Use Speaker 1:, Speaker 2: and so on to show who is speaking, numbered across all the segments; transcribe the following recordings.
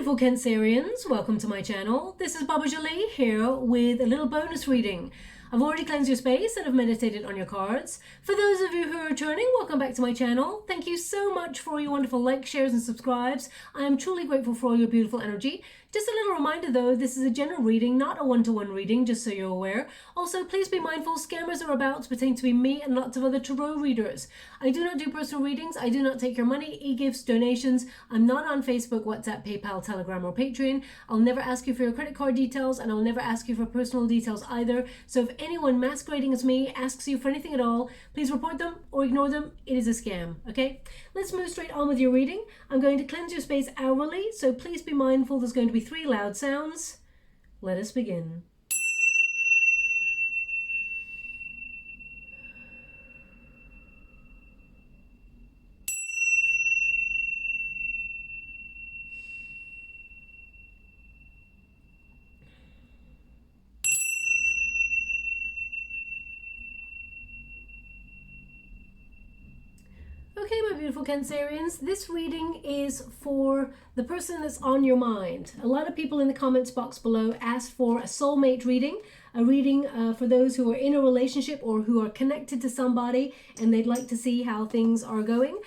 Speaker 1: beautiful Cancerians, welcome to my channel. This is Baba Jolie here with a little bonus reading. I've already cleansed your space and I've meditated on your cards. For those of you who are returning, welcome back to my channel. Thank you so much for your wonderful likes, shares and subscribes. I am truly grateful for all your beautiful energy. Just a little reminder though, this is a general reading, not a one-to-one reading, just so you're aware. Also, please be mindful, scammers are about to pertain to be me and lots of other tarot readers. I do not do personal readings, I do not take your money, e-gifts, donations. I'm not on Facebook, WhatsApp, PayPal, Telegram or Patreon. I'll never ask you for your credit card details and I'll never ask you for personal details either. So if anyone masquerading as me asks you for anything at all, please report them or ignore them. It is a scam, okay? Let's move straight on with your reading. I'm going to cleanse your space hourly, so please be mindful. There's going to be 3 loud sounds. Let us begin. Okay, my beautiful Cancerians, this reading is for the person that's on your mind. A lot of people in the comments box below asked for a soulmate reading, a reading for those who are in a relationship or who are connected to somebody and they'd like to see how things are going.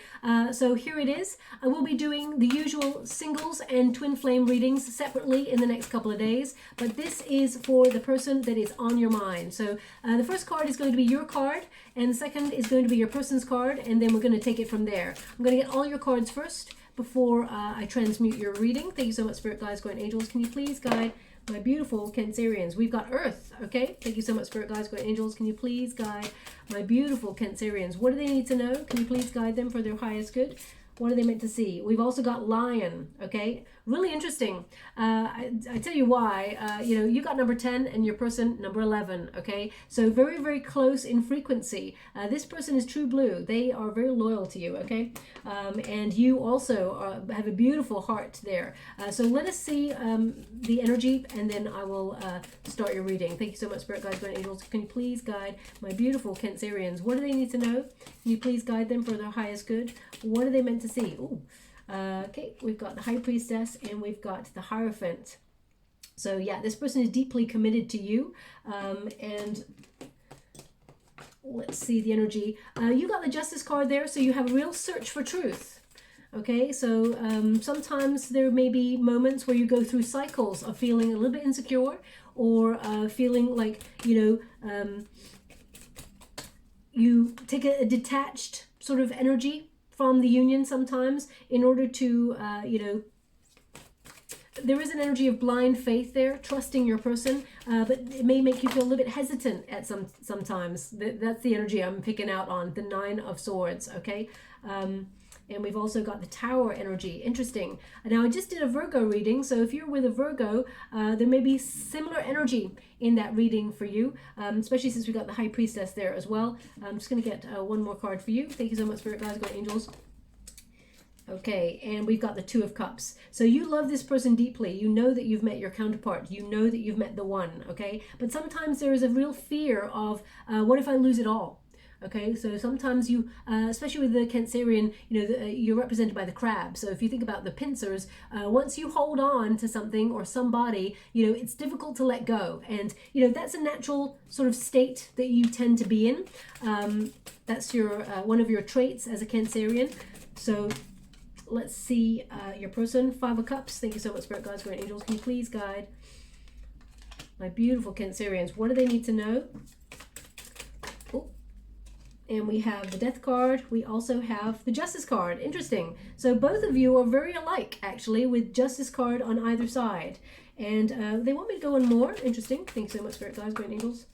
Speaker 1: So here it is. I will be doing the usual singles and twin flame readings separately in the next couple of days, but this is for the person that is on your mind. So the first card is going to be your card, and the second is going to be your person's card, and then we're going to take it from there. I'm going to get all your cards first before I transmute your reading. Thank you so much, Spirit Guides, Guardian Angels. Can you please guide my beautiful Cancerians? We've got Earth, okay? Thank you so much, Spirit Guides, Guardian Angels. Can you please guide my beautiful Cancerians? What do they need to know? Can you please guide them for their highest good? What are they meant to see? We've also got Lion, okay? Really interesting. I tell you why. You know, you got number 10 and your person number 11, okay? So very, very close in frequency. This person is true blue. They are very loyal to you, okay? And you also have a beautiful heart there. So let us see the energy and then I will start your reading. Thank you so much, Spirit Guides, Guardian Angels. Can you please guide my beautiful Cancerians? What do they need to know? Can you please guide them for their highest good? What are they meant to see? Ooh. Okay, we've got the High Priestess and we've got the Hierophant. So yeah, this person is deeply committed to you. And let's see the energy. You got the Justice card there, so you have a real search for truth. Okay, so sometimes there may be moments where you go through cycles of feeling a little bit insecure or feeling like, you know, you take a detached sort of energy from the union sometimes in order to, you know, there is an energy of blind faith there, trusting your person, but it may make you feel a little bit hesitant at sometimes. That's the energy I'm picking out on, the 9 of Swords, okay? And we've also got the Tower energy. Interesting. Now, I just did a Virgo reading, so if you're with a Virgo, there may be similar energy in that reading for you, especially since we got the High Priestess there as well. I'm just going to get one more card for you. Thank you so much, Spirit Guides, Guardian Angels. Okay, and we've got the 2 of Cups. So you love this person deeply. You know that you've met your counterpart. You know that you've met the one, okay? But sometimes there is a real fear of, what if I lose it all? Okay, so sometimes you, especially with the Cancerian, you know, you're represented by the crab. So if you think about the pincers, once you hold on to something or somebody, you know, it's difficult to let go. And, you know, that's a natural sort of state that you tend to be in. That's your one of your traits as a Cancerian. So let's see your person, 5 of Cups. Thank you so much, Spirit Guides, Guardian Angels. Can you please guide my beautiful Cancerians? What do they need to know? And we have the Death card. We also have the Justice card. Interesting. So both of you are very alike, actually, with Justice card on either side. And they want me to go on more. Interesting. Thanks so much, Spirit Guides, Great Angels.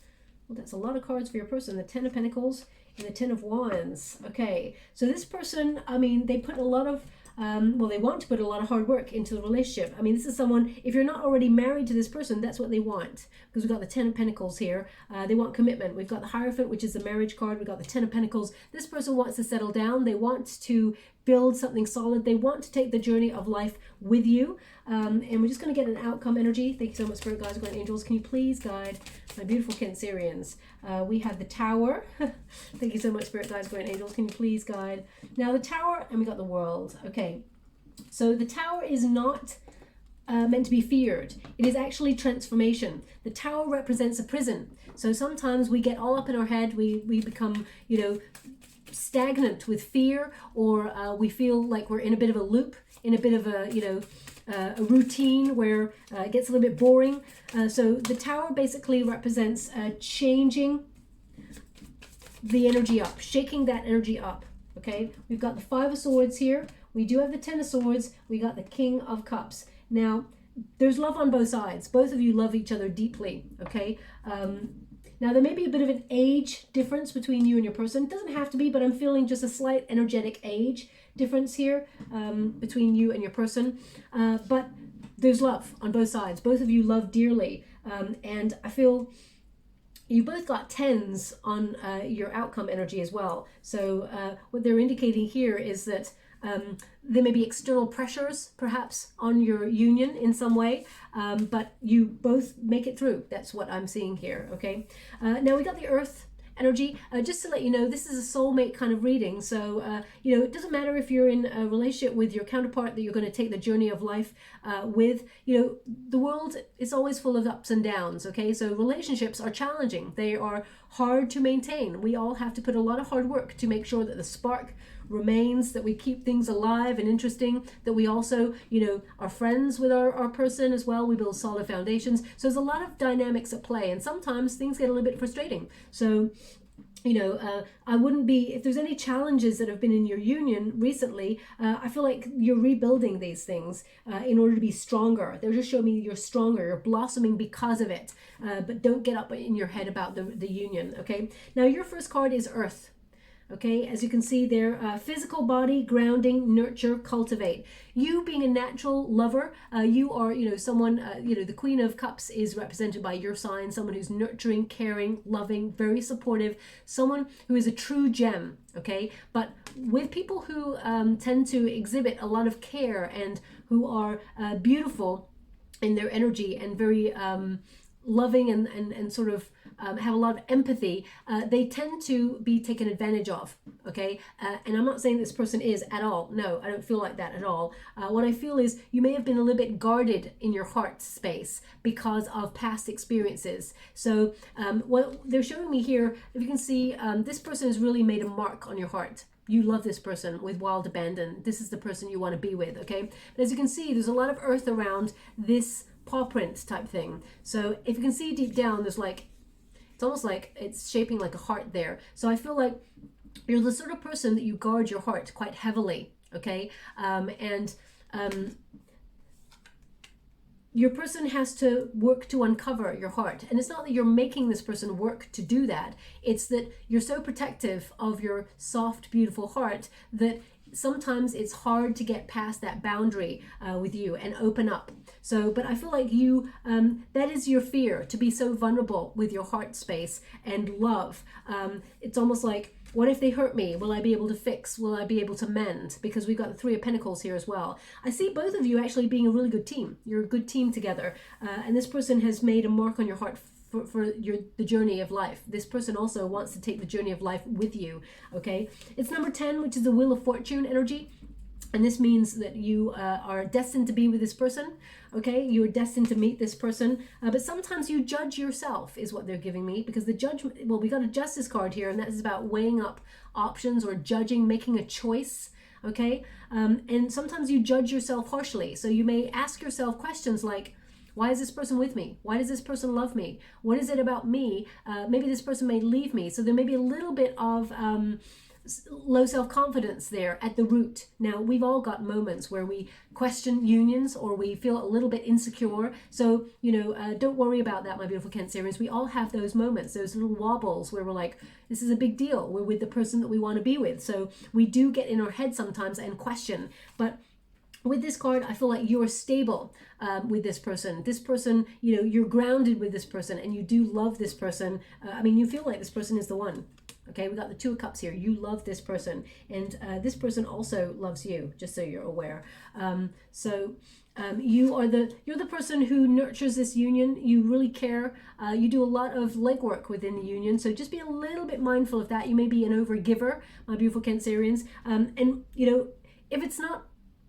Speaker 1: Well, that's a lot of cards for your person. The 10 of Pentacles and the 10 of Wands. Okay. So this person, I mean, they put a lot of well, they want to put a lot of hard work into the relationship. I mean, this is someone, if you're not already married to this person, that's what they want. Because we've got the 10 of Pentacles here. They want commitment. We've got the Hierophant, which is the marriage card. We've got the 10 of Pentacles. This person wants to settle down. They want to build something solid. They want to take the journey of life with you. And we're just going to get an outcome energy. Thank you so much, Spirit Guides, Guardian Angels. Can you please guide my beautiful Cancerians? We have the Tower. Thank you so much, Spirit Guides, Guardian Angels. Can you please guide? Now the Tower, and we got the World. Okay, so the Tower is not meant to be feared. It is actually transformation. The Tower represents a prison. So sometimes we get all up in our head, we become, you know, stagnant with fear, or we feel like we're in a bit of a loop, in a bit of a, you know, a routine where it gets a little bit boring. So the Tower basically represents changing the energy up, shaking that energy up. Okay, we've got the Five of Swords here. We do have the Ten of Swords. We got the King of Cups. Now, there's love on both sides. Both of you love each other deeply. Okay. Now, there may be a bit of an age difference between you and your person. It doesn't have to be, but I'm feeling just a slight energetic age difference here between you and your person. But there's love on both sides. Both of you love dearly. And I feel you both got tens on your outcome energy as well. So what they're indicating here is that there may be external pressures perhaps on your union in some way, but you both make it through. That's what I'm seeing here. Okay. Now we got the Earth energy. Just to let you know, this is a soulmate kind of reading. So, you know, it doesn't matter if you're in a relationship with your counterpart that you're going to take the journey of life with. You know, the world is always full of ups and downs. Okay. So relationships are challenging. They are hard to maintain. We all have to put a lot of hard work to make sure that the spark remains, that we keep things alive and interesting, that we also, you know, are friends with our person as well. We build solid foundations. So there's a lot of dynamics at play, and sometimes things get a little bit frustrating. So, you know, I wouldn't be, if there's any challenges that have been in your union recently, I feel like you're rebuilding these things in order to be stronger. They're just showing me you're stronger, you're blossoming because of it. But don't get up in your head about the union. Okay. Now your first card is Earth. Okay, as you can see there, physical body, grounding, nurture, cultivate. You being a natural lover, you are, you know, someone, you know, the Queen of Cups is represented by your sign, someone who's nurturing, caring, loving, very supportive, someone who is a true gem, okay? But with people who tend to exhibit a lot of care and who are beautiful in their energy and very loving and sort of have a lot of empathy, they tend to be taken advantage of, okay? And I'm not saying this person is at all. No, I don't feel like that at all. What I feel is you may have been a little bit guarded in your heart space because of past experiences. So what they're showing me here, if you can see, this person has really made a mark on your heart. You love this person with wild abandon. This is the person you want to be with, okay? But as you can see, there's a lot of earth around this paw print type thing. So if you can see deep down, there's like, it's almost like it's shaping like a heart there. So I feel like you're the sort of person that you guard your heart quite heavily, okay? Your person has to work to uncover your heart. And it's not that you're making this person work to do that. It's that you're so protective of your soft, beautiful heart that sometimes it's hard to get past that boundary with you and open up. So, but I feel like you, that is your fear, to be so vulnerable with your heart space and love. It's almost like, what if they hurt me? Will I be able to fix? Will I be able to mend? Because we've got the Three of Pentacles here as well. I see both of you actually being a really good team. You're a good team together. And this person has made a mark on your heart for the journey of life. This person also wants to take the journey of life with you, okay? It's number 10, which is the Wheel of Fortune energy. And this means that you are destined to be with this person, okay? You are destined to meet this person. But sometimes you judge yourself is what they're giving me, because the judgment, well, we got a Justice card here, and that is about weighing up options or judging, making a choice, okay? And sometimes you judge yourself harshly. So you may ask yourself questions like, why is this person with me? Why does this person love me? What is it about me? Maybe this person may leave me. So there may be a little bit of low self-confidence there at the root. Now, we've all got moments where we question unions or we feel a little bit insecure. So, you know, don't worry about that, my beautiful Cancerians. We all have those moments, those little wobbles where we're like, this is a big deal. We're with the person that we want to be with. So we do get in our head sometimes and question. But with this card, I feel like you're stable with this person. This person, you know, you're grounded with this person and you do love this person. I mean, you feel like this person is the one. Okay, we got the Two of Cups here. You love this person, and this person also loves you, just so you're aware. You're the person who nurtures this union. You really care. You do a lot of legwork within the union, so just be a little bit mindful of that. You may be an overgiver, my beautiful Cancerians. And you know, if it's not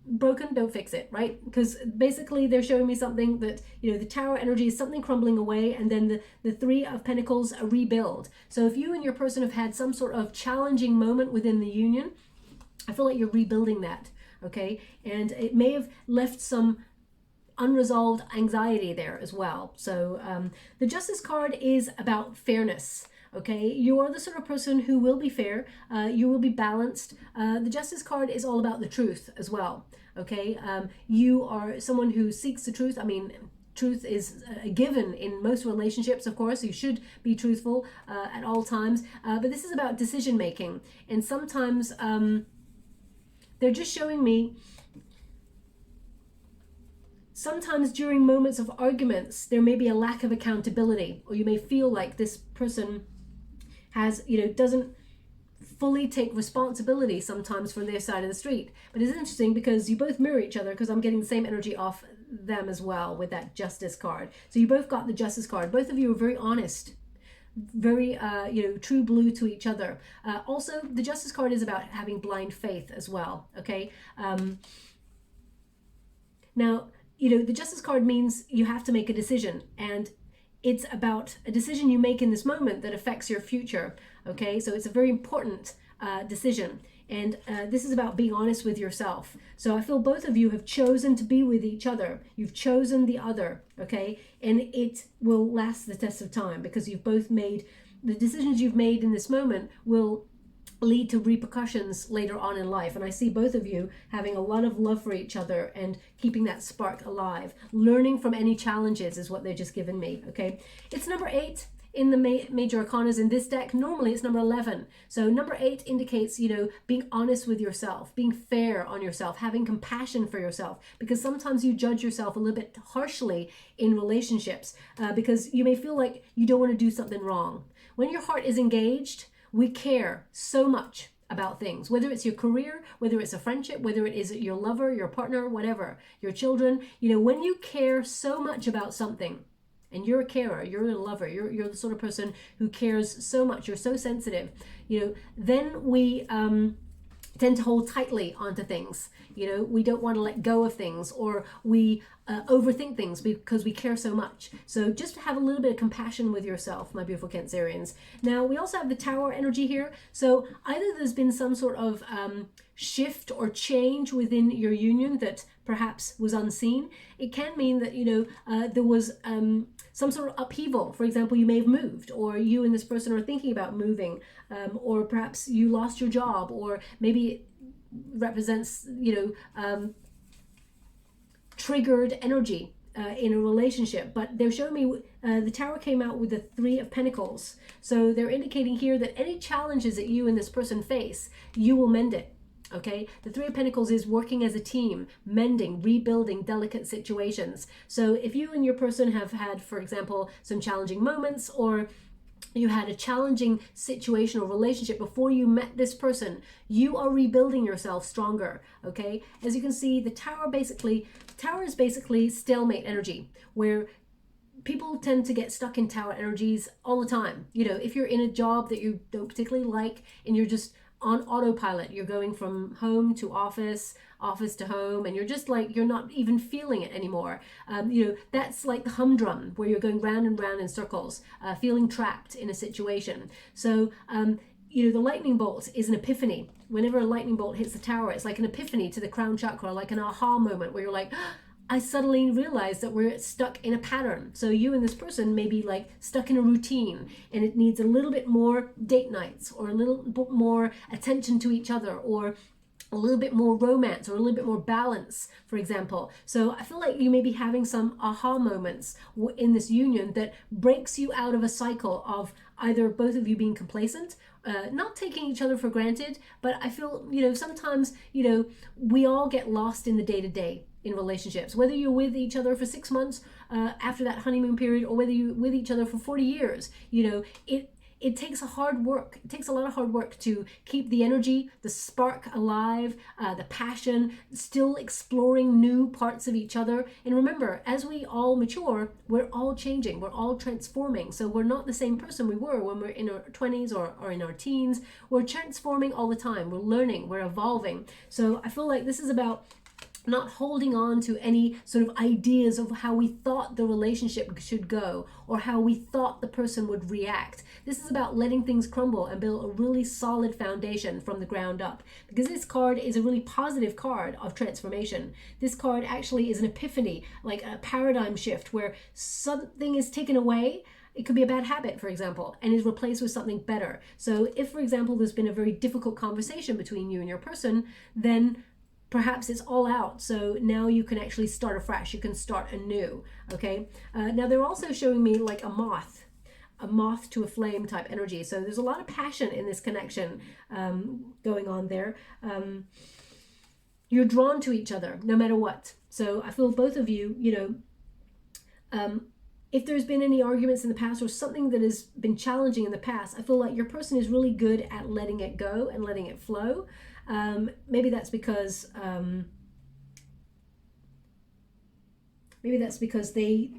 Speaker 1: broken, don't fix it, right? Because basically they're showing me something that, you know, the Tower energy is something crumbling away, and then the Three of Pentacles, a rebuild. So if you and your person have had some sort of challenging moment within the union, I feel like you're rebuilding that, okay? And it may have left some unresolved anxiety there as well. So the Justice card is about fairness. Okay, you are the sort of person who will be fair, you will be balanced. The Justice card is all about the truth as well. Okay, you are someone who seeks the truth. I mean, truth is a given in most relationships, of course. You should be truthful at all times. But this is about decision making. And sometimes they're just showing me, sometimes during moments of arguments, there may be a lack of accountability, or you may feel like this person has, you know, doesn't fully take responsibility sometimes for their side of the street. But it's interesting because you both mirror each other, because I'm getting the same energy off them as well with that Justice card. So you both got the Justice card. Both of you are very honest, very you know, true blue to each other. Also, the Justice card is about having blind faith as well. Okay, now, you know, the Justice card means you have to make a decision, and it's about a decision you make in this moment that affects your future. Okay, so it's a very important decision, and this is about being honest with yourself. So I feel both of you have chosen to be with each other. You've chosen the other, okay, and it will last the test of time, because you've both made the decisions you've made in this moment will lead to repercussions later on in life. And I see both of you having a lot of love for each other and keeping that spark alive. Learning from any challenges is what they're just given me, okay? It's number 8 in the major arcanas in this deck. Normally it's number 11. So number 8 indicates, you know, being honest with yourself, being fair on yourself, having compassion for yourself, because sometimes you judge yourself a little bit harshly in relationships because you may feel like you don't want to do something wrong. When your heart is engaged, we care so much about things, whether it's your career, whether it's a friendship, whether it is your lover, your partner, whatever, your children. You know, when you care so much about something, and you're a carer, you're a lover, you're the sort of person who cares so much, you're so sensitive, you know, then we tend to hold tightly onto things. You know, we don't want to let go of things, or we overthink things because we care so much. So just have a little bit of compassion with yourself, my beautiful Cancerians. Now, we also have the Tower energy here. So either there's been some sort of shift or change within your union that perhaps was unseen. It can mean that, you know, there was some sort of upheaval. For example, you may have moved, or you and this person are thinking about moving, or perhaps you lost your job, or maybe it represents, you know, triggered energy in a relationship. But they're showing me the Tower came out with the Three of Pentacles. So they're indicating here that any challenges that you and this person face, you will mend it. Okay, the Three of Pentacles is working as a team, mending, rebuilding delicate situations. So if you and your person have had, for example, some challenging moments, or you had a challenging situation or relationship before you met this person, you are rebuilding yourself stronger. Okay, as you can see, the Tower is basically stalemate energy, where people tend to get stuck in Tower energies all the time. You know, if you're in a job that you don't particularly like, and you're just on autopilot, you're going from home to office, office to home, and you're just like, you're not even feeling it anymore. You know, that's like the humdrum, where you're going round and round in circles, feeling trapped in a situation. So, you know, the lightning bolt is an epiphany. Whenever a lightning bolt hits the Tower, it's like an epiphany to the crown chakra, like an aha moment, where you're like, I suddenly realized that we're stuck in a pattern. So you and this person may be like stuck in a routine, and it needs a little bit more date nights, or a little bit more attention to each other, or a little bit more romance, or a little bit more balance, for example. So I feel like you may be having some aha moments in this union that breaks you out of a cycle of either both of you being complacent, not taking each other for granted. But I feel, you know, sometimes, you know, we all get lost in the day-to-day in relationships, whether you're with each other for 6 months after that honeymoon period, or whether you're with each other for 40 years. You know, it takes a hard work. It takes a lot of hard work to keep the energy, the spark alive, the passion, still exploring new parts of each other. And remember, as we all mature, we're all changing, we're all transforming. So we're not the same person we were when we're in our 20s or in our teens. We're transforming all the time. We're learning, we're evolving. So I feel like this is about not holding on to any sort of ideas of how we thought the relationship should go or how we thought the person would react. This is about letting things crumble and build a really solid foundation from the ground up, because this card is a really positive card of transformation. This card actually is an epiphany, like a paradigm shift where something is taken away. It could be a bad habit, for example, and is replaced with something better. So if, for example, there's been a very difficult conversation between you and your person, then perhaps it's all out. So now you can actually start afresh. You can start anew. Okay. Now they're also showing me like a moth to a flame type energy. So there's a lot of passion in this connection going on there. You're drawn to each other no matter what. So I feel both of you, if there's been any arguments in the past or something that has been challenging in the past, I feel like your person is really good at letting it go and letting it flow. Maybe that's because they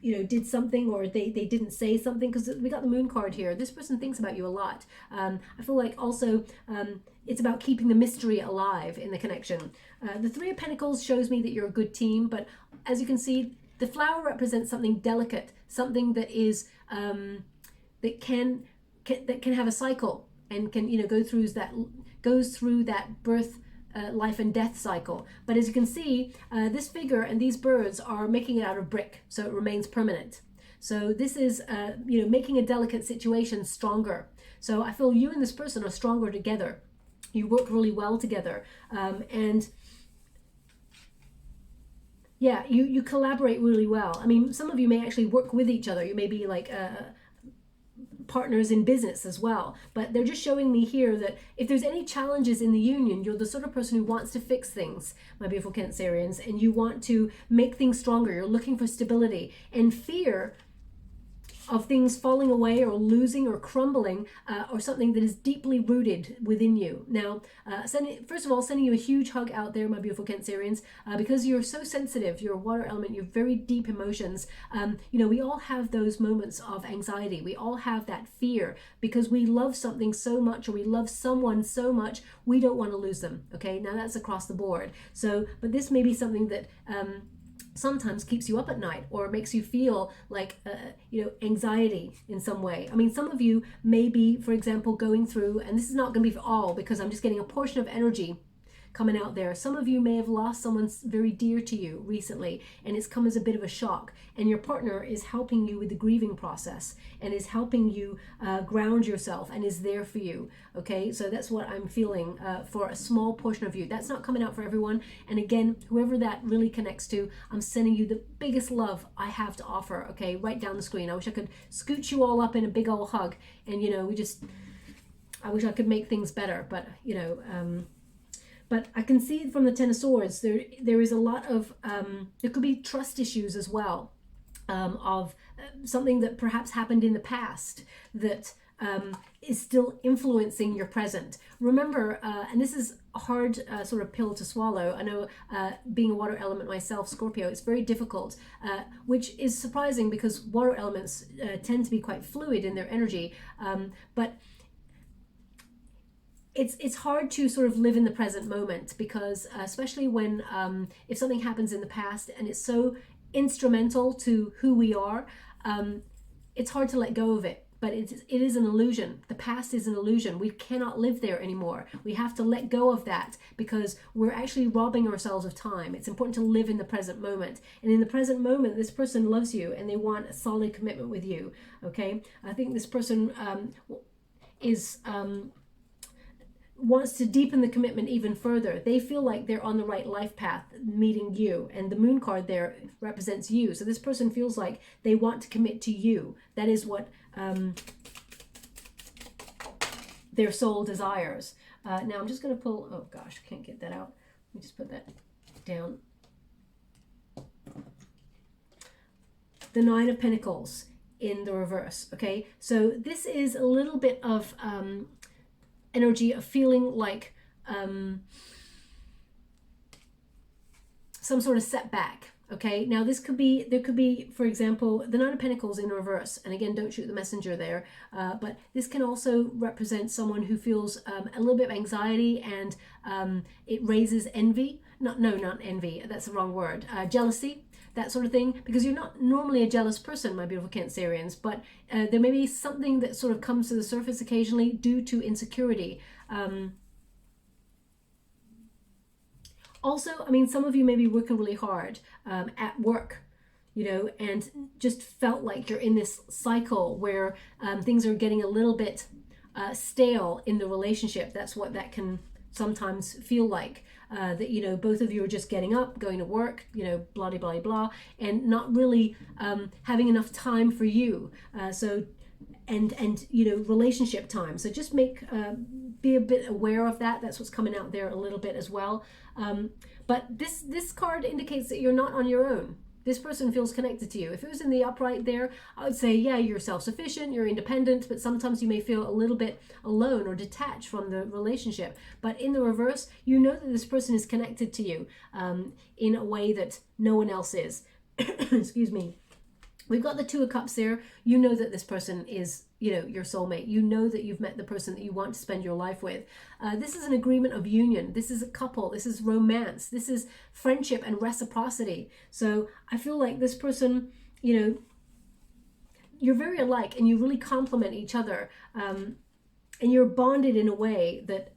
Speaker 1: did something, or they didn't say something, because we got the moon card here. This person thinks about you a lot. I feel like also it's about keeping the mystery alive in the connection. The Three of Pentacles shows me that you're a good team, but as you can see, the flower represents something delicate, something that is that can have a cycle and can goes through that birth, life and death cycle. But as you can see, this figure and these birds are making it out of brick, so it remains permanent. So this is making a delicate situation stronger. So I feel you and this person are stronger together. You work really well together, and yeah, you collaborate really well. I mean, some of you may actually work with each other. You may be like partners in business as well. But they're just showing me here that if there's any challenges in the union, you're the sort of person who wants to fix things, my beautiful Cancerians, and you want to make things stronger. You're looking for stability, and fear of things falling away or losing or crumbling, or something that is deeply rooted within you. Now, first of all, sending you a huge hug out there, my beautiful Cancerians, because you're so sensitive. You're a water element. You have very deep emotions. We all have those moments of anxiety. We all have that fear because we love something so much, or we love someone so much, we don't want to lose them. Okay, now that's across the board. So, but this may be something that sometimes keeps you up at night, or makes you feel like anxiety in some way. I mean, some of you may be, for example, going through, and this is not going to be for all because I'm just getting a portion of energy coming out there. Some of you may have lost someone very dear to you recently, and it's come as a bit of a shock, and your partner is helping you with the grieving process and is helping you ground yourself and is there for you. Okay, so that's what I'm feeling for a small portion of you. That's not coming out for everyone, and again, whoever that really connects to, I'm sending you the biggest love I have to offer. Okay, right down the screen. I wish I could scoot you all up in a big old hug, and I wish I could make things better, but but I can see from the Ten of Swords, there is a lot of, there could be trust issues as well, of something that perhaps happened in the past that is still influencing your present. Remember, and this is a hard sort of pill to swallow. I know, being a water element myself, Scorpio, it's very difficult, which is surprising because water elements tend to be quite fluid in their energy, but it's hard to sort of live in the present moment because especially when if something happens in the past and it's so instrumental to who we are, it's hard to let go of it. But it is an illusion. The past is an illusion. We cannot live there anymore. We have to let go of that because we're actually robbing ourselves of time. It's important to live in the present moment. And in the present moment, this person loves you and they want a solid commitment with you. Okay? I think this person wants to deepen the commitment even further. They feel like they're on the right life path meeting you, and the moon card there represents you. So this person feels like they want to commit to you. That is what their soul desires. Now I'm just going to pull, oh gosh, I can't get that out. Let me just put that down. The Nine of Pentacles in the reverse. Okay, so this is a little bit of energy of feeling like some sort of setback. Okay, now there could be, for example, the Nine of Pentacles in reverse. And again, don't shoot the messenger there. But this can also represent someone who feels a little bit of anxiety, and it raises envy. Not envy, that's the wrong word. Jealousy, that sort of thing. Because you're not normally a jealous person, my beautiful Cancerians. But there may be something that sort of comes to the surface occasionally due to insecurity. Also, I mean, some of you may be working really hard at work, you know, and just felt like you're in this cycle where things are getting a little bit stale in the relationship. That's what that can sometimes feel like. That, you know, both of you are just getting up, going to work, you know, blah, blah, blah, blah, and not really having enough time for you. And you know, relationship time. So just be a bit aware of that. That's what's coming out there a little bit as well. But this card indicates that you're not on your own. This person feels connected to you. If it was in the upright there, I would say, yeah, you're self-sufficient, you're independent, but sometimes you may feel a little bit alone or detached from the relationship. But in the reverse, you know that this person is connected to you in a way that no one else is. Excuse me. We've got the Two of Cups there. You know that this person is, you know, your soulmate. You know that you've met the person that you want to spend your life with. This is an agreement of union. This is a couple. This is romance. This is friendship and reciprocity. So I feel like this person, you know, you're very alike and you really complement each other. And you're bonded in a way that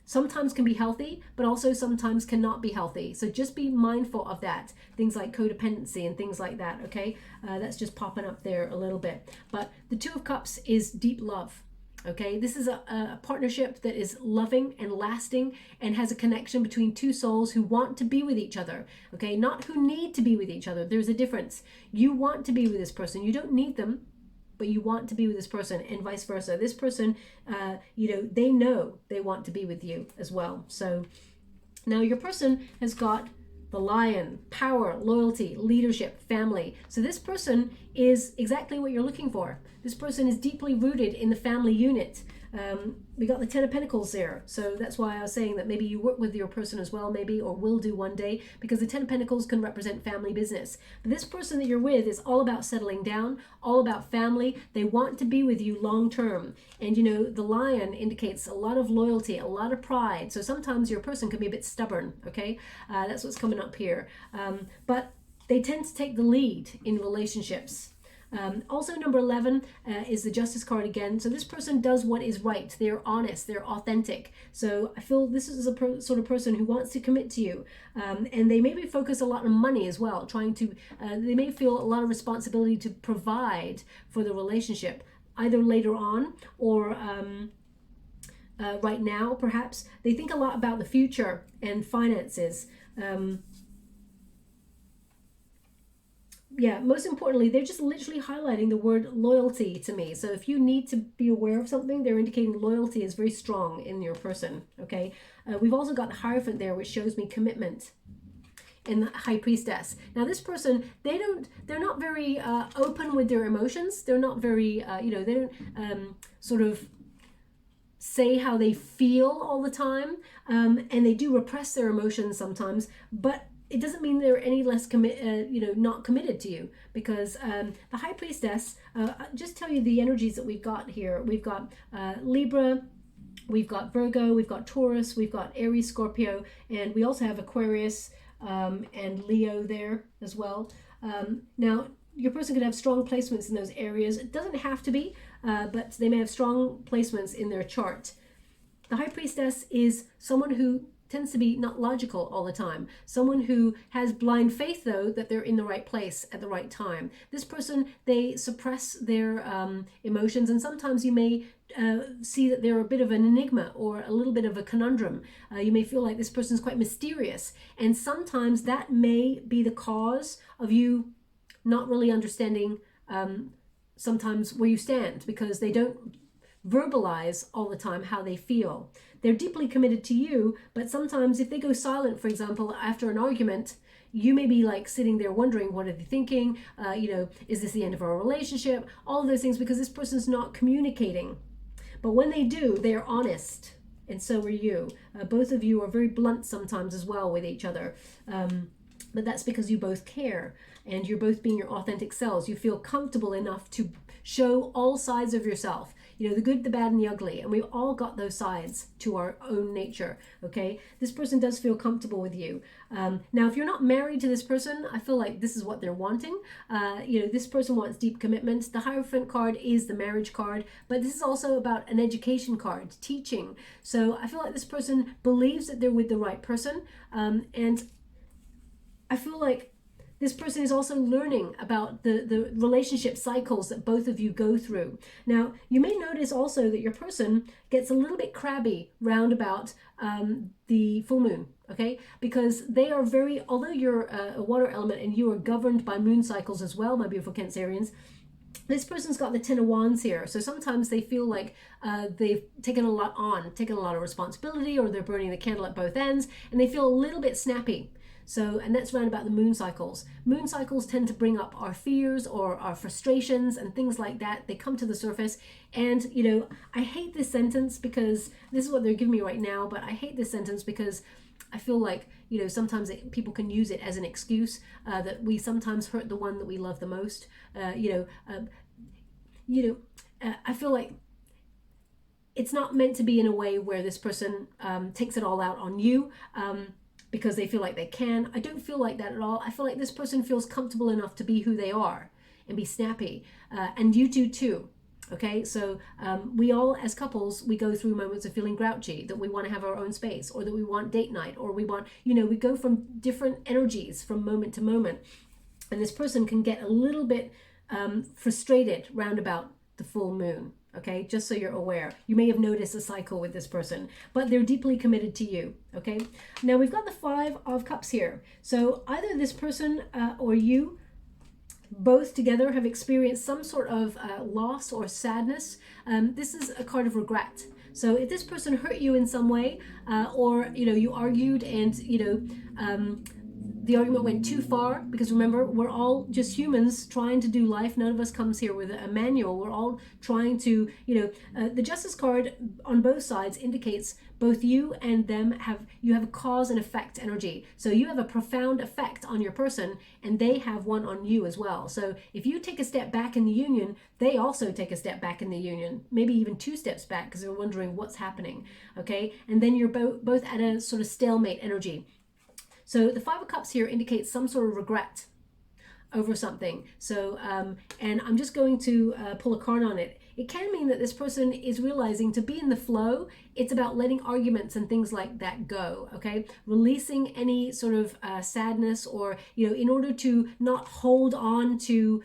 Speaker 1: sometimes can be healthy, but also sometimes cannot be healthy. So just be mindful of that. Things like codependency and things like that, okay? That's just popping up there a little bit. But the Two of Cups is deep love, okay? This is a partnership that is loving and lasting and has a connection between two souls who want to be with each other, okay? Not who need to be with each other. There's a difference. You want to be with this person. You don't need them, but you want to be with this person, and vice versa. This person, you know they want to be with you as well. So now your person has got the Lion, power, loyalty, leadership, family. So this person is exactly what you're looking for. This person is deeply rooted in the family unit. We got the Ten of Pentacles there. So that's why I was saying that maybe you work with your person as well, maybe, or will do one day, because the Ten of Pentacles can represent family business. But this person that you're with is all about settling down, all about family. They want to be with you long term. And, you know, the Lion indicates a lot of loyalty, a lot of pride. So sometimes your person can be a bit stubborn, okay? That's what's coming up here. But they tend to take the lead in relationships. Also, number 11 is the Justice card again. So this person does what is right. They're honest. They're authentic. So I feel this is a sort of person who wants to commit to you. And they maybe focus a lot on money as well, trying to, they may feel a lot of responsibility to provide for the relationship, either later on or right now, perhaps. They think a lot about the future and finances. Yeah, most importantly, they're just literally highlighting the word loyalty to me. So if you need to be aware of something, they're indicating loyalty is very strong in your person, okay? We've also got the Hierophant there, which shows me commitment, and the High Priestess. Now this person, they're not very open with their emotions. They're not very, they don't sort of say how they feel all the time, and they do repress their emotions sometimes, but it doesn't mean they're any less not committed to you, because the High Priestess, just tell you the energies that we've got here. We've got Libra, we've got Virgo, we've got Taurus, we've got Aries, Scorpio, and we also have Aquarius and Leo there as well. Now, your person could have strong placements in those areas. It doesn't have to be, but they may have strong placements in their chart. The High Priestess is someone who tends to be not logical all the time. Someone who has blind faith, though, that they're in the right place at the right time. This person, they suppress their emotions, and sometimes you may see that they're a bit of an enigma or a little bit of a conundrum. You may feel like this person's quite mysterious, and sometimes that may be the cause of you not really understanding sometimes where you stand, because they don't verbalize all the time how they feel. They're deeply committed to you, but sometimes if they go silent, for example, after an argument, you may be like sitting there wondering, what are they thinking? Is this the end of our relationship? All of those things, because this person's not communicating. But when they do, they are honest, and so are you. Both of you are very blunt sometimes as well with each other. but that's because you both care and you're both being your authentic selves. You feel comfortable enough to show all sides of yourself, you know, the good, the bad, and the ugly. And we've all got those sides to our own nature, okay? This person does feel comfortable with you. Now, if you're not married to this person, I feel like this is what they're wanting. You know, this person wants deep commitment. The Hierophant card is the marriage card, but this is also about an education card, teaching. So I feel like this person believes that they're with the right person, and I feel like this person is also learning about the relationship cycles that both of you go through. Now, you may notice also that your person gets a little bit crabby round about the full moon, okay? Because they are very, although you're a water element and you are governed by moon cycles as well, my beautiful Cancerians, this person's got the Ten of Wands here. So sometimes they feel like they've taken a lot on, taken a lot of responsibility, or they're burning the candle at both ends, and they feel a little bit snappy. So, and that's around about the moon cycles. Moon cycles tend to bring up our fears or our frustrations and things like that. They come to the surface. And, you know, I hate this sentence because this is what they're giving me right now, but I hate this sentence because I feel like, you know, sometimes people can use it as an excuse that we sometimes hurt the one that we love the most. I feel like it's not meant to be in a way where this person takes it all out on you. Because they feel like they can. I don't feel like that at all. I feel like this person feels comfortable enough to be who they are and be snappy. And you do too. Okay, so we all, as couples, we go through moments of feeling grouchy, that we want to have our own space, or that we want date night, or we want, you know, we go from different energies from moment to moment. And this person can get a little bit frustrated round about the full moon. Okay, just so you're aware. You may have noticed a cycle with this person, but they're deeply committed to you. Okay, now we've got the Five of Cups here. So either this person or you both together have experienced some sort of loss or sadness. This is a card of regret. So if this person hurt you in some way, or, you know, you argued and, you know, the argument went too far, because remember, we're all just humans trying to do life. None of us comes here with a manual. We're all trying to, you know, the Justice card on both sides indicates both you and them have a cause and effect energy. So you have a profound effect on your person, and they have one on you as well. So if you take a step back in the union, they also take a step back in the union, maybe even 2 steps back, because they're wondering what's happening. Okay, and then you're both at a sort of stalemate energy. So the Five of Cups here indicates some sort of regret over something. So, and I'm just going to pull a card on it. It can mean that this person is realizing to be in the flow, it's about letting arguments and things like that go, okay? Releasing any sort of sadness, or, you know, in order to not hold on to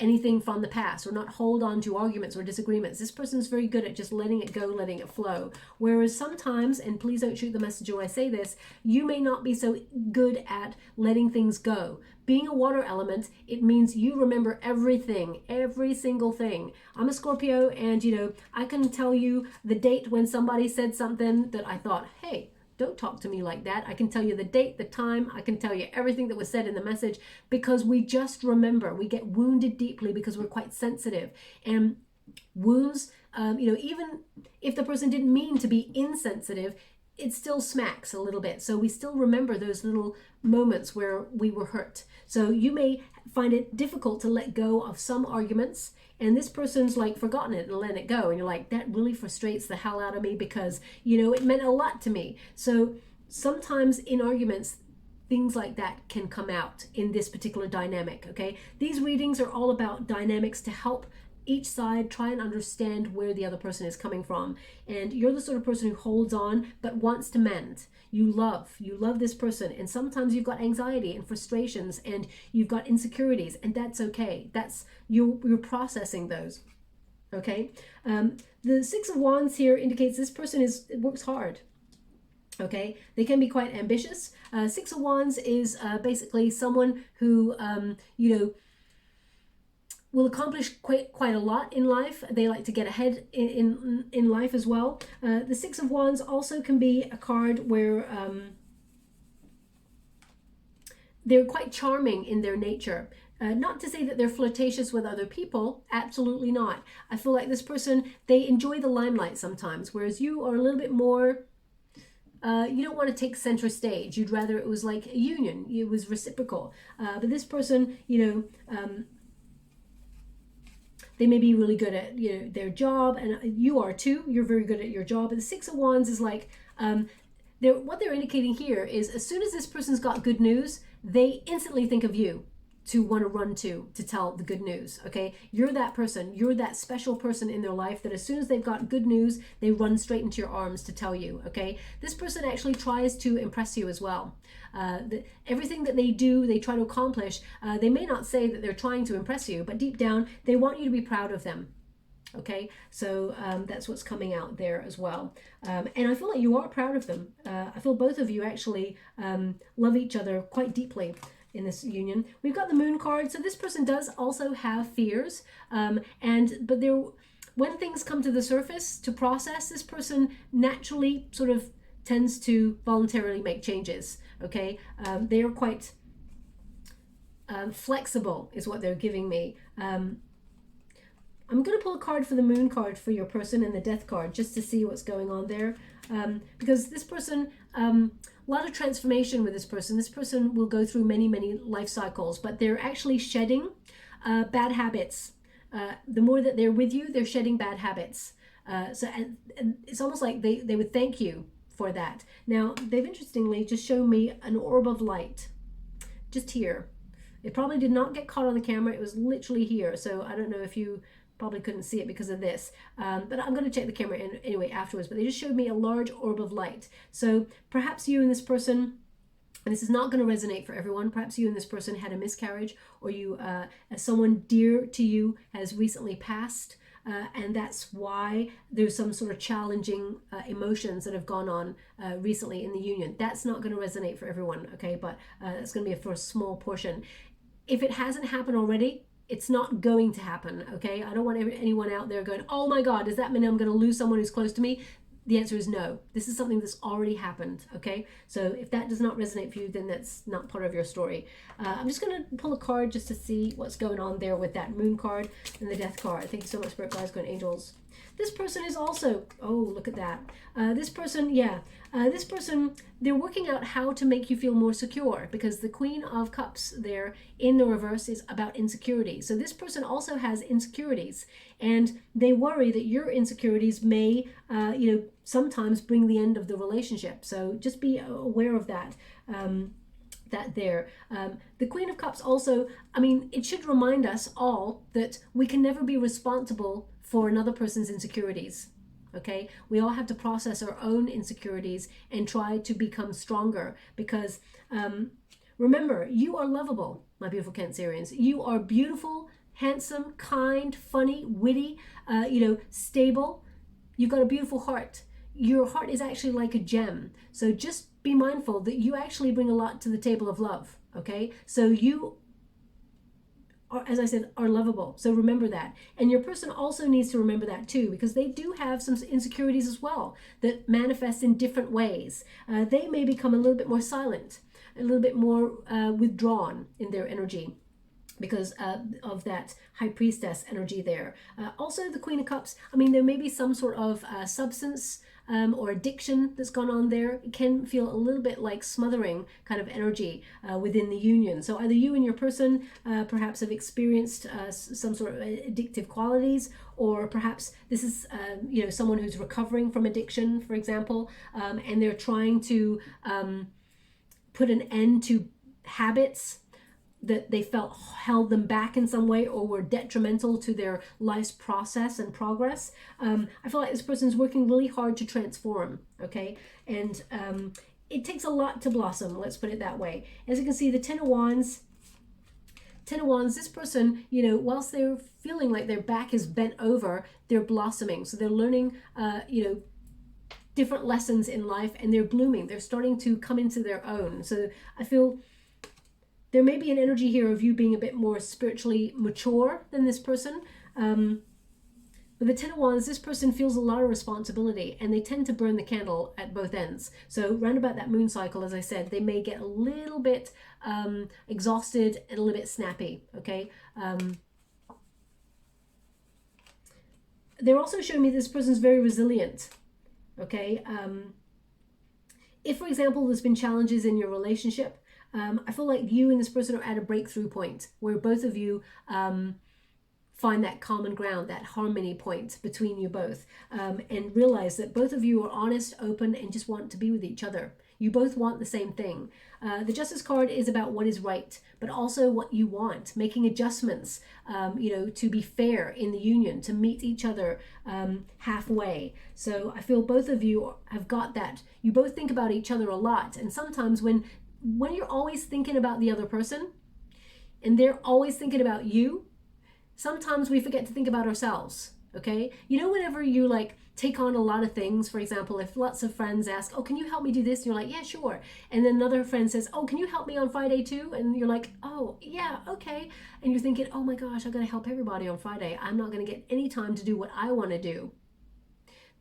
Speaker 1: anything from the past, or not hold on to arguments or disagreements. This person's very good at just letting it go, letting it flow. Whereas sometimes, and please don't shoot the messenger when I say this, you may not be so good at letting things go. Being a water element, it means you remember everything, every single thing. I'm a Scorpio, and, you know, I can tell you the date when somebody said something that I thought, hey, don't talk to me like that. I can tell you the date, the time. I can tell you everything that was said in the message, because we just remember. We get wounded deeply because we're quite sensitive. And wounds, you know, even if the person didn't mean to be insensitive, it still smacks a little bit. So we still remember those little moments where we were hurt. So you may find it difficult to let go of some arguments, and this person's like forgotten it and let it go. And you're like, that really frustrates the hell out of me, because, you know, it meant a lot to me. So sometimes in arguments, things like that can come out in this particular dynamic, okay? These readings are all about dynamics to help each side try and understand where the other person is coming from. And you're the sort of person who holds on but wants to mend. You love this person, and sometimes you've got anxiety and frustrations, and you've got insecurities, and that's okay. That's you're processing those. Okay, the Six of Wands here indicates this person works hard. Okay, they can be quite ambitious. Six of Wands is basically someone who you know, will accomplish quite a lot in life. They like to get ahead in life as well. The Six of Wands also can be a card where they're quite charming in their nature. Not to say that they're flirtatious with other people, absolutely not. I feel like this person, they enjoy the limelight sometimes, whereas you are a little bit more you don't want to take center stage. You'd rather it was like a union. It was reciprocal. But this person, you know, they may be really good at, you know, their job, and you are too. You're very good at your job. And the Six of Wands is like, what they're indicating here is as soon as this person's got good news, they instantly think of you to want to run to tell the good news. Okay, you're that person. You're that special person in their life that as soon as they've got good news, they run straight into your arms to tell you. Okay, this person actually tries to impress you as well. Everything that they do, they try to accomplish. They may not say that they're trying to impress you, but deep down they want you to be proud of them. Okay, so that's what's coming out there as well. And I feel like you are proud of them. I feel both of you actually love each other quite deeply in this union. We've got the Moon card. So this person does also have fears. But when things come to the surface to process, this person naturally sort of tends to voluntarily make changes. Okay, they are quite flexible is what they're giving me. I'm going to pull a card for the Moon card for your person and the Death card just to see what's going on there. Because this person, a lot of transformation with this person. This person will go through many, many life cycles, but they're actually shedding bad habits. The more that they're with you, they're shedding bad habits. And it's almost like they would thank you for that. Now, they've interestingly just shown me an orb of light just here. It probably did not get caught on the camera. It was literally here. So I don't know if you probably couldn't see it because of this. But I'm going to check the camera anyway afterwards. But they just showed me a large orb of light. So perhaps you and this person, and this is not going to resonate for everyone, perhaps you and this person had a miscarriage, or you, someone dear to you has recently passed. And that's why there's some sort of challenging emotions that have gone on recently in the union. That's not going to resonate for everyone, okay? But that's going to be for a small portion. If it hasn't happened already, it's not going to happen, okay? I don't want anyone out there going, oh my God, does that mean I'm going to lose someone who's close to me? The answer is no. This is something that's already happened, okay? So if that does not resonate for you, then that's not part of your story. I'm just going to pull a card just to see what's going on there with that Moon card and the Death card. Thank you so much, Spirit Guides, Good Angels. This person is also, oh, look at that. This person, this person, they're working out how to make you feel more secure, because the Queen of Cups there in the reverse is about insecurity. So this person also has insecurities, and they worry that your insecurities may, sometimes bring the end of the relationship. So just be aware of that. The Queen of Cups also, it should remind us all that we can never be responsible for another person's insecurities. Okay, we all have to process our own insecurities and try to become stronger, because remember, you are lovable, my beautiful Cancerians. You are beautiful, handsome, kind, funny, witty, stable. You've got a beautiful heart. Your heart is actually like a gem. So just be mindful that you actually bring a lot to the table of love. Okay, so you are, as I said, are lovable. So remember that. And your person also needs to remember that too, because they do have some insecurities as well that manifest in different ways. They may become a little bit more silent, a little bit more withdrawn in their energy, because of that High Priestess energy there. Also the Queen of Cups, there may be some sort of substance or addiction that's gone on there. It can feel a little bit like smothering kind of energy within the union. So either you and your person perhaps have experienced some sort of addictive qualities, or perhaps this is someone who's recovering from addiction, for example, and they're trying to put an end to habits that they felt held them back in some way or were detrimental to their life's process and progress. I feel like this person's working really hard to transform, okay? And it takes a lot to blossom, let's put it that way. As you can see, the Ten of Wands, this person, whilst they're feeling like their back is bent over, they're blossoming. So they're learning, different lessons in life, and they're blooming. They're starting to come into their own. So I feel there may be an energy here of you being a bit more spiritually mature than this person. With the Ten of Wands, this person feels a lot of responsibility, and they tend to burn the candle at both ends. So round about that moon cycle, as I said, they may get a little bit exhausted and a little bit snappy, okay? They're also showing me this person's very resilient, okay? If, for example, there's been challenges in your relationship, I feel like you and this person are at a breakthrough point where both of you find that common ground, that harmony point between you both, and realize that both of you are honest, open, and just want to be with each other. You both want the same thing. The Justice card is about what is right, but also what you want, making adjustments, to be fair in the union, to meet each other halfway. So I feel both of you have got that. You both think about each other a lot. And sometimes when you're always thinking about the other person and they're always thinking about you, sometimes we forget to think about ourselves. Okay, whenever you like take on a lot of things, for example, if lots of friends ask, oh, can you help me do this? And you're like, yeah, sure. And then another friend says, oh, can you help me on Friday too? And you're like, oh, yeah, okay. And you're thinking, oh my gosh, I gotta help everybody on Friday. I'm not gonna get any time to do what I wanna do.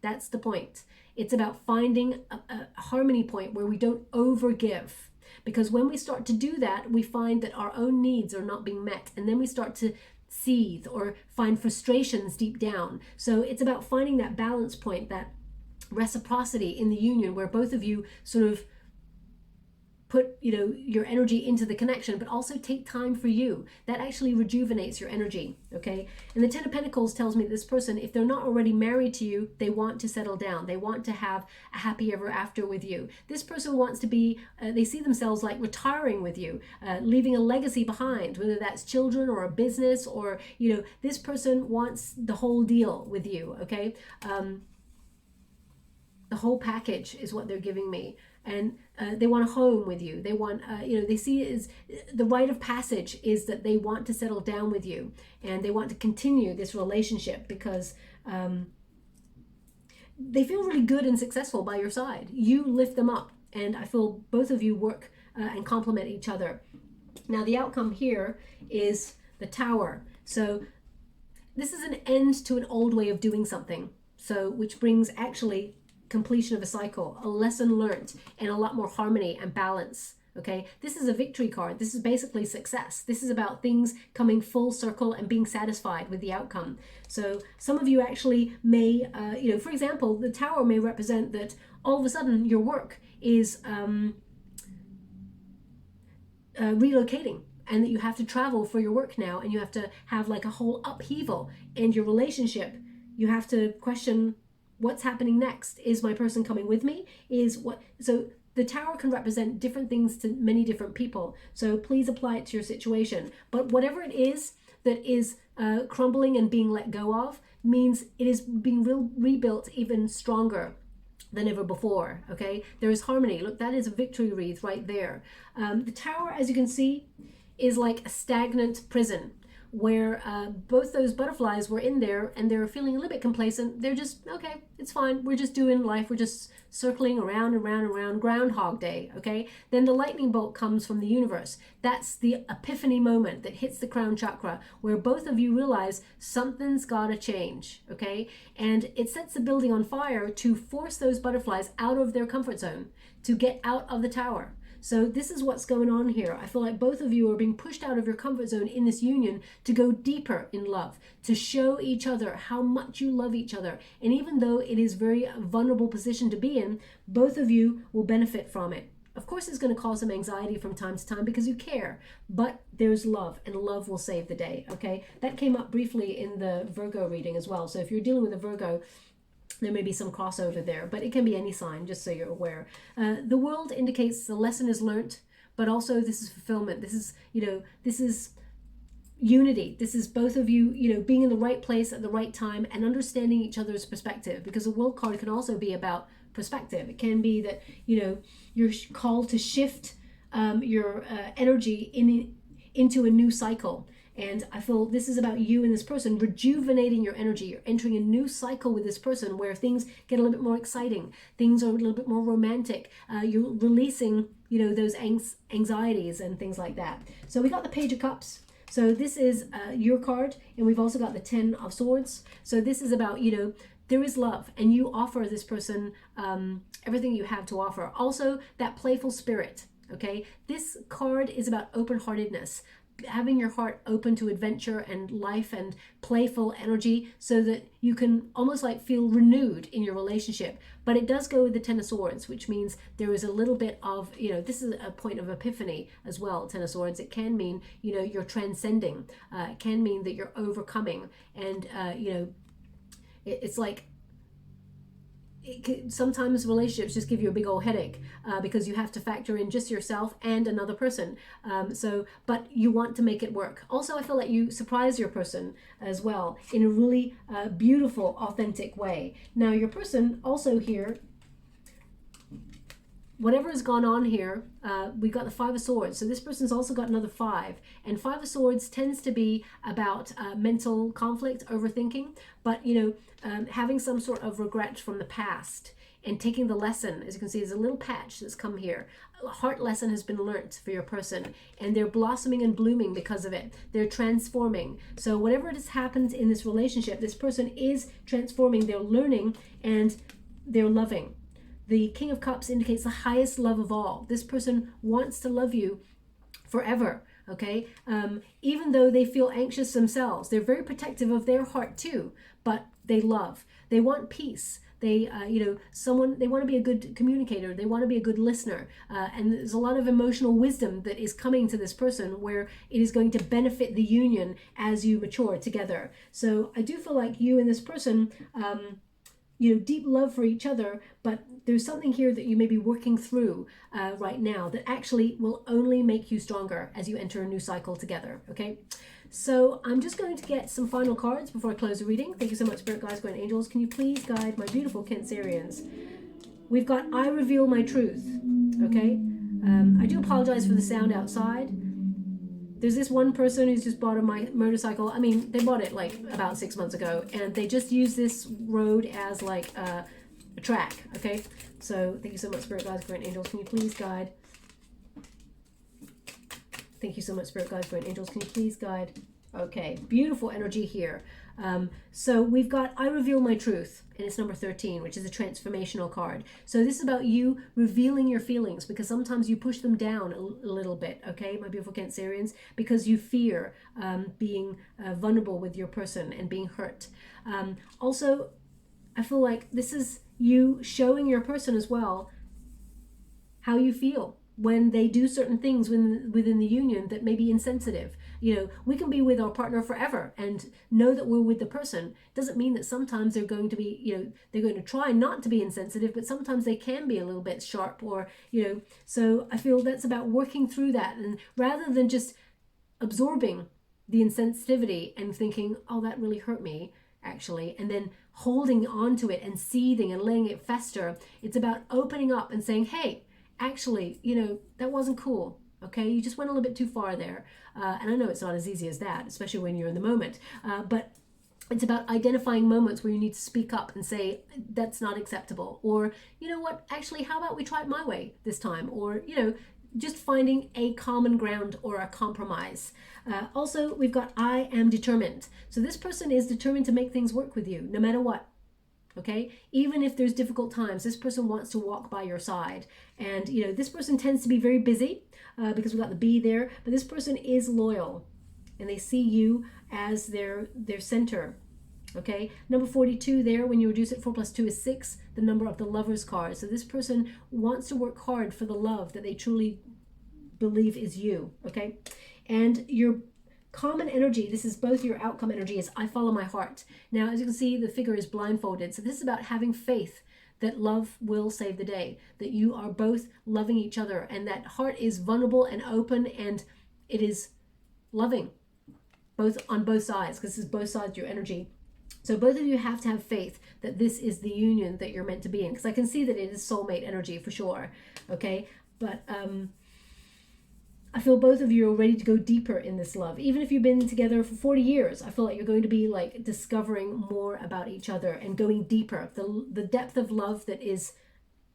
Speaker 1: That's the point. It's about finding a harmony point where we don't overgive. Because when we start to do that, we find that our own needs are not being met. And then we start to seethe or find frustrations deep down. So it's about finding that balance point, that reciprocity in the union where both of you sort of put your energy into the connection, but also take time for you. That actually rejuvenates your energy. Okay, and the Ten of Pentacles tells me this person, if they're not already married to you, they want to settle down. They want to have a happy ever after with you. This person wants to be, they see themselves like retiring with you, leaving a legacy behind, whether that's children or a business, or this person wants the whole deal with you. Okay, the whole package is what they're giving me. And they want a home with you. They want, they see it as the rite of passage is that they want to settle down with you and they want to continue this relationship because they feel really good and successful by your side. You lift them up, and I feel both of you work and complement each other. Now, the outcome here is the Tower. So this is an end to an old way of doing something. So which brings actually completion of a cycle, a lesson learned, and a lot more harmony and balance. Okay, this is a victory card. This is basically success. This is about things coming full circle and being satisfied with the outcome. So some of you actually may, for example, the Tower may represent that all of a sudden your work is relocating, and that you have to travel for your work now, and you have to have like a whole upheaval in your relationship. You have to question, what's happening next? Is my person coming with me? So the Tower can represent different things to many different people. So please apply it to your situation. But whatever it is that is crumbling and being let go of means it is being rebuilt even stronger than ever before. Okay, there is harmony. Look, that is a victory wreath right there. The Tower, as you can see, is like a stagnant prison, where both those butterflies were in there and they're feeling a little bit complacent. They're just, okay, it's fine. We're just doing life. We're just circling around and round and round, Groundhog Day, okay? Then the lightning bolt comes from the universe. That's the epiphany moment that hits the crown chakra, where both of you realize something's gotta change, okay? And it sets the building on fire to force those butterflies out of their comfort zone, to get out of the Tower. So this is what's going on here. I feel like both of you are being pushed out of your comfort zone in this union to go deeper in love, to show each other how much you love each other. And even though it is a very vulnerable position to be in, both of you will benefit from it. Of course, it's going to cause some anxiety from time to time because you care, but there's love, and love will save the day, okay? That came up briefly in the Virgo reading as well. So if you're dealing with a Virgo, there may be some crossover there, but it can be any sign, just so you're aware. The World indicates the lesson is learnt, but also this is fulfillment. This is, this is unity. This is both of you, being in the right place at the right time and understanding each other's perspective, because the World card can also be about perspective. It can be that, you're called to shift your energy into a new cycle. And I feel this is about you and this person rejuvenating your energy. You're entering a new cycle with this person where things get a little bit more exciting. Things are a little bit more romantic. You're releasing, those anxieties and things like that. So we got the Page of Cups. So this is your card. And we've also got the Ten of Swords. So this is about, there is love, and you offer this person everything you have to offer. Also, that playful spirit. Okay, this card is about open-heartedness, having your heart open to adventure and life and playful energy, so that you can almost like feel renewed in your relationship. But it does go with the Ten of Swords, which means there is a little bit of, this is a point of epiphany as well. Ten of Swords, it can mean, you're transcending. It can mean that you're overcoming. And, it's like, sometimes relationships just give you a big old headache because you have to factor in just yourself and another person. But you want to make it work. Also, I feel like you surprise your person as well in a really beautiful, authentic way. Now, your person also here, whatever has gone on here, we got the Five of Swords. So this person's also got another 5. And Five of Swords tends to be about mental conflict, overthinking. But, having some sort of regret from the past and taking the lesson. As you can see, there's a little patch that's come here. A heart lesson has been learnt for your person. And they're blossoming and blooming because of it. They're transforming. So whatever has happened in this relationship, this person is transforming. They're learning and they're loving. The King of Cups indicates the highest love of all. This person wants to love you forever, okay? Even though they feel anxious themselves, they're very protective of their heart too, but they love. They want peace. They, they want to be a good communicator. They want to be a good listener. And there's a lot of emotional wisdom that is coming to this person where it is going to benefit the union as you mature together. So I do feel like you and this person, deep love for each other, but there's something here that you may be working through right now that actually will only make you stronger as you enter a new cycle together, okay? So I'm just going to get some final cards before I close the reading. Thank you so much, Spirit Guides, Guardian Angels. Can you please guide my beautiful Cancerians? We've got I Reveal My Truth, okay? I do apologize for the sound outside. There's this one person who's just bought a motorcycle. I mean, they bought it like about 6 months ago, and they just use this road as like a track, okay? So thank you so much, Spirit Guides, Guardian Angels. Can you please guide? Thank you so much, Spirit Guides, Guardian Angels. Can you please guide? Okay, beautiful energy here. So we've got I Reveal My Truth, and it's number 13, which is a transformational card. So this is about you revealing your feelings, because sometimes you push them down a little bit, okay, my beautiful Cancerians, because you fear being vulnerable with your person and being hurt. Also, I feel like this is you showing your person as well how you feel when they do certain things within the union that may be insensitive. We can be with our partner forever and know that we're with the person. Doesn't mean that sometimes they're going to be, they're going to try not to be insensitive, but sometimes they can be a little bit sharp or, so I feel that's about working through that. And rather than just absorbing the insensitivity and thinking, oh, that really hurt me, actually, and then holding on to it and seething and letting it fester, it's about opening up and saying, hey, actually, that wasn't cool. Okay, you just went a little bit too far there. And I know it's not as easy as that, especially when you're in the moment. But it's about identifying moments where you need to speak up and say, that's not acceptable. Or, you know what, actually, how about we try it my way this time? Or, just finding a common ground or a compromise. Also, we've got I Am Determined. So this person is determined to make things work with you, no matter what. Okay, even if there's difficult times, this person wants to walk by your side. And this person tends to be very busy because we've got the B there, but this person is loyal and they see you as their center. Okay, number 42 there, when you reduce it, 4 plus 2 is 6, the number of the Lovers card. So this person wants to work hard for the love that they truly believe is you. Okay, and your common energy, this is both your outcome energy, is I follow my heart. Now, as you can see, the figure is blindfolded. So this is about having faith that love will save the day, that you are both loving each other, and that heart is vulnerable and open, and it is loving on both sides, because this is both sides of your energy. So both of you have to have faith that this is the union that you're meant to be in, because I can see that it is soulmate energy for sure. Okay, but I feel both of you are ready to go deeper in this love. Even if you've been together for 40 years, I feel like you're going to be like discovering more about each other and going deeper. The depth of love that is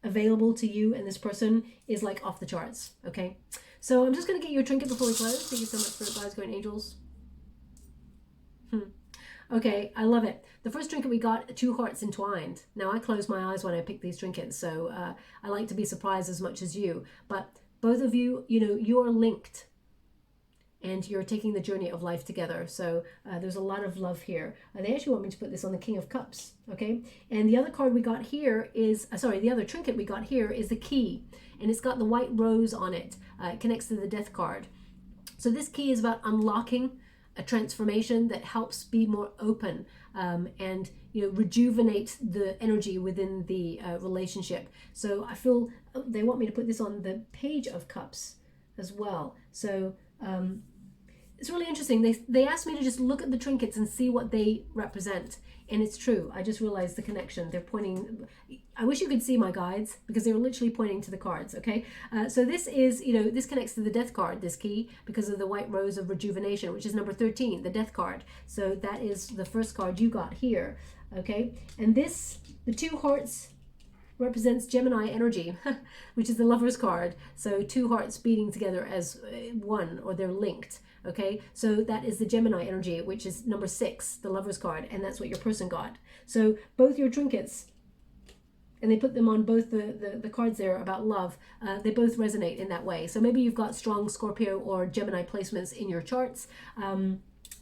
Speaker 1: available to you and this person is like off the charts, okay? So I'm just going to get you a trinket before we close. Thank you so much, Spirit Guides, Guardian Angels. Okay, I love it. The first trinket we got, 2 hearts entwined. Now, I close my eyes when I pick these trinkets, so I like to be surprised as much as you. But both of you, you are linked and you're taking the journey of life together. So there's a lot of love here. They actually want me to put this on the King of Cups, okay? And the other card we got here is, the other trinket we got here is the key, and it's got the white rose on it. It connects to the death card. So this key is about unlocking a transformation that helps be more open and rejuvenate the energy within the relationship. So I feel they want me to put this on the Page of Cups as well. So it's really interesting. They asked me to just look at the trinkets and see what they represent, and it's true. I just realized the connection. They're pointing. I wish you could see my guides, because they were literally pointing to the cards. Okay, so this is, this connects to the death card, this key, because of the white rose of rejuvenation, which is number 13, the death card. So that is the first card you got here. Okay, and this, the 2 hearts, represents Gemini energy, which is the Lover's card. So 2 hearts beating together as one, or they're linked. Okay, so that is the Gemini energy, which is number 6, the Lover's card, and that's what your person got. So both your trinkets, and they put them on both the cards there about love, they both resonate in that way. So maybe you've got strong Scorpio or Gemini placements in your charts,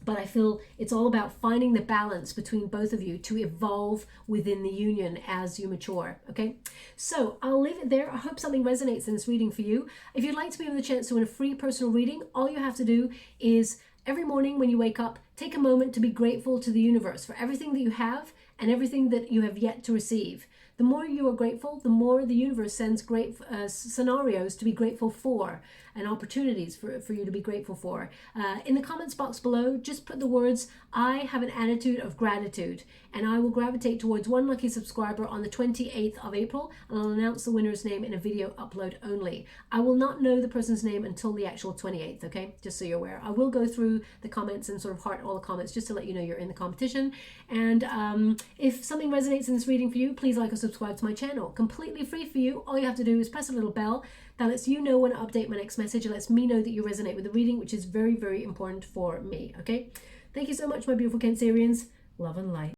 Speaker 1: but I feel it's all about finding the balance between both of you to evolve within the union as you mature. Okay, so I'll leave it there. I hope something resonates in this reading for you. If you'd like to be given the chance to win a free personal reading, all you have to do is every morning when you wake up, take a moment to be grateful to the universe for everything that you have and everything that you have yet to receive. The more you are grateful, the more the universe sends great scenarios to be grateful for, and opportunities for you to be grateful for. In the comments box below, just put the words, I have an attitude of gratitude, and I will gravitate towards one lucky subscriber on the 28th of April, and I'll announce the winner's name in a video upload only. I will not know the person's name until the actual 28th, okay? Just so you're aware. I will go through the comments and sort of heart all the comments just to let you know you're in the competition. And if something resonates in this reading for you, please like or subscribe to my channel. Completely free for you. All you have to do is press a little bell that lets you know when I update my next message. It lets me know that you resonate with the reading, which is very, very important for me, okay? Thank you so much, my beautiful Cancerians. Love and light.